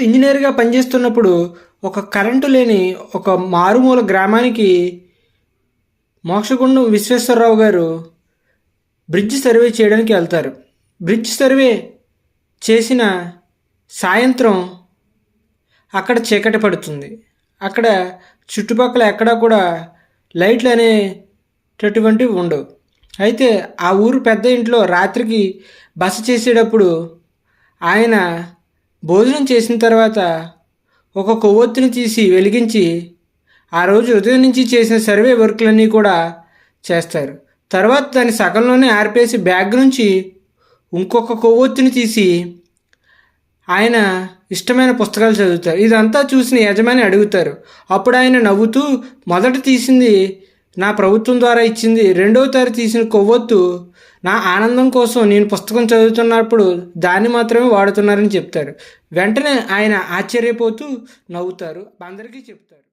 ఇంజనీర్గా పనిచేస్తున్నప్పుడు ఒక కరెంటు లేని ఒక మారుమూల గ్రామానికి మోక్షగుండం విశ్వేశ్వరరావు గారు బ్రిడ్జ్ సర్వే చేయడానికి వెళ్తారు. బ్రిడ్జ్ సర్వే చేసిన సాయంత్రం అక్కడ చీకటి పడుతుంది. అక్కడ చుట్టుపక్కల ఎక్కడా కూడా లైట్లు అనేటటువంటివి ఉండవు. అయితే ఆ ఊరు పెద్ద ఇంట్లో రాత్రికి బస చేసేటప్పుడు ఆయన భోజనం చేసిన తర్వాత ఒక కొవ్వొత్తిని తీసి వెలిగించి ఆ రోజు ఉదయం నుంచి చేసిన సర్వే వర్క్లన్నీ కూడా చేస్తారు. తర్వాత దాన్ని సగంలోనే ఆర్పేసి బ్యాగ్ నుంచి ఇంకొక కొవ్వొత్తిని తీసి ఆయన ఇష్టమైన పుస్తకాలు చదువుతారు. ఇదంతా చూసిన యజమాని అడుగుతారు. అప్పుడు ఆయన నవ్వుతూ, మొదట తీసింది నా ప్రభుత్వం ద్వారా ఇచ్చింది, రెండవ తారీ తీసిన కొవ్వొత్తు నా ఆనందం కోసం నేను పుస్తకం చదువుతున్నప్పుడు దాన్ని మాత్రమే వాడుతున్నారని చెప్తారు. వెంటనే ఆయన ఆశ్చర్యపోతూ నవ్వుతారు, అందరికీ చెప్తారు.